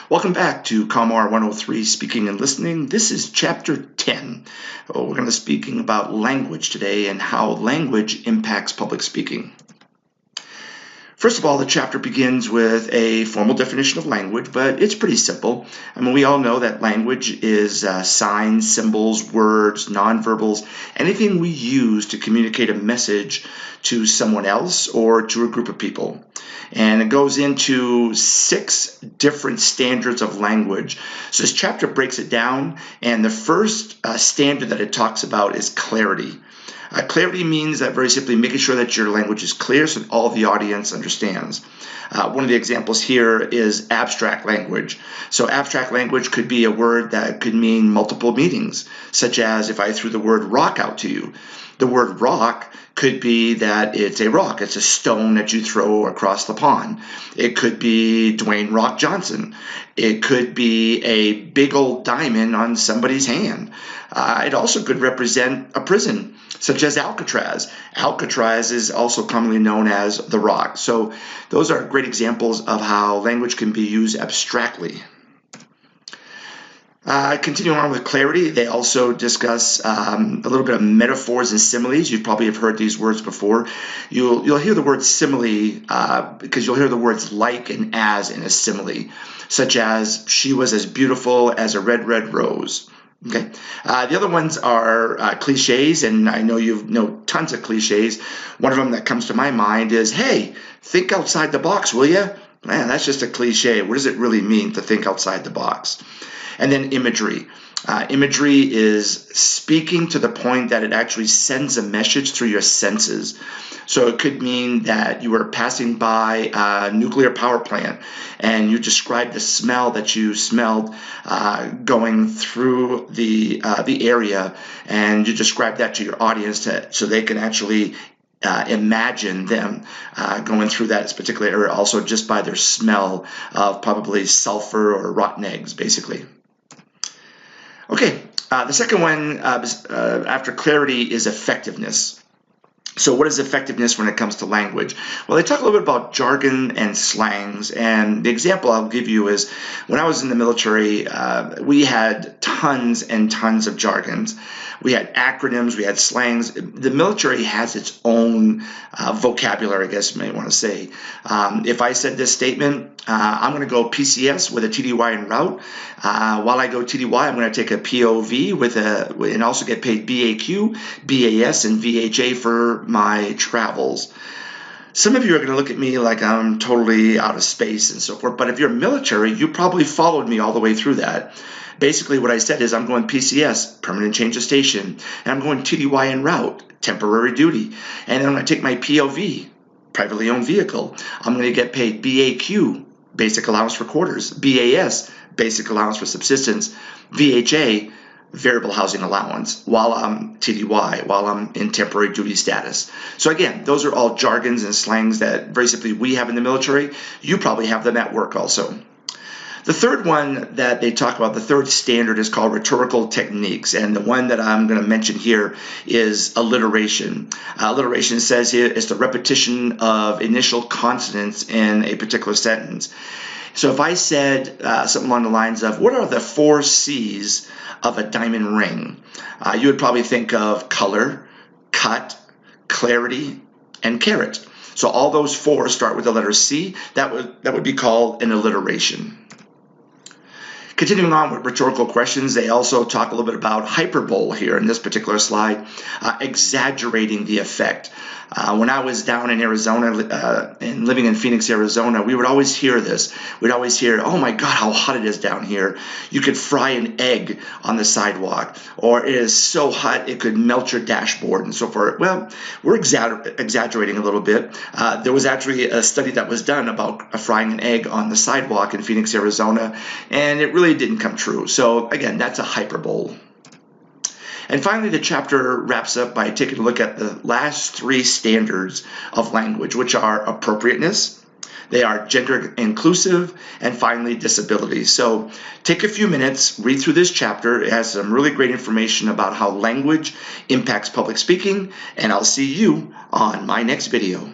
Welcome back to COMR 103 Speaking and Listening. This is Chapter 10. We're going to be speaking about language today and how language impacts public speaking. First of all, the chapter begins with a formal definition of language, but it's pretty simple. I mean, we all know that language is signs, symbols, words, nonverbals, anything we use to communicate a message to someone else or to a group of people. And it goes into 6 different standards of language. So this chapter breaks it down, and the first standard that it talks about is clarity. Clarity means that very simply making sure that your language is clear so that all the audience understands. One of the examples here is abstract language. So abstract language could be a word that could mean multiple meanings, such as if I threw the word rock out to you. The word rock could be that it's a rock. It's a stone that you throw across the pond. It could be Dwayne Rock Johnson. It could be a big old diamond on somebody's hand. It also could represent a prison, such as Alcatraz. Alcatraz is also commonly known as the Rock. So those are great examples of how language can be used abstractly. Continuing on with clarity, they also discuss a little bit of metaphors and similes. You probably have heard these words before. You'll hear the word simile because you'll hear the words like and as in a simile, such as she was as beautiful as a red, red rose. Okay. The other ones are cliches, and I know you know tons of cliches. One of them that comes to my mind is, hey, think outside the box, will you? Man, that's just a cliche. What does it really mean to think outside the box? And then imagery. Imagery is speaking to the point that it actually sends a message through your senses. So it could mean that you were passing by a nuclear power plant and you described the smell that you smelled going through the area, and you describe that to your audience so they can actually imagine them going through that particular area, also just by their smell of probably sulfur or rotten eggs, basically. Okay, the second one after clarity is effectiveness. So what is effectiveness when it comes to language? Well, they talk a little bit about jargon and slangs, and the example I'll give you is when I was in the military, we had tons and tons of jargons. We had acronyms, we had slangs. The military has its own vocabulary, I guess you may want to say. If I said this statement, I'm going to go PCS with a TDY en route. While I go TDY, I'm going to take a POV and also get paid BAQ, BAS, and VHA for my travels. Some of you are going to look at me like I'm totally out of space and so forth, but if you're military, you probably followed me all the way through that. Basically what I said is I'm going PCS, permanent change of station, and I'm going TDY en route, temporary duty, and then I'm going to take my POV, privately owned vehicle. I'm going to get paid BAQ, basic allowance for quarters, BAS, basic allowance for subsistence, VHA, variable housing allowance, while I'm TDY, while I'm in temporary duty status. So again, those are all jargons and slangs that very simply we have in the military. You probably have them at work also. The third one that they talk about, the third standard, is called rhetorical techniques, and the one that I'm going to mention here is alliteration. Alliteration says here is the repetition of initial consonants in a particular sentence. So if I said something along the lines of, what are the 4 C's of a diamond ring? You would probably think of color, cut, clarity, and carat. So all those 4 start with the letter C. That would be called an alliteration. Continuing on with rhetorical questions, they also talk a little bit about hyperbole here in this particular slide, exaggerating the effect. When I was down in Arizona and living in Phoenix, Arizona, we would always hear this. We'd always hear, oh my God, how hot it is down here. You could fry an egg on the sidewalk, or it is so hot it could melt your dashboard and so forth. Well, we're exaggerating a little bit. There was actually a study that was done about frying an egg on the sidewalk in Phoenix, Arizona, and it really didn't come true. So again, that's a hyperbole. And finally, the chapter wraps up by taking a look at the last 3 standards of language, which are appropriateness, they are gender inclusive, and finally, disability. So take a few minutes, read through this chapter. It has some really great information about how language impacts public speaking, and I'll see you on my next video.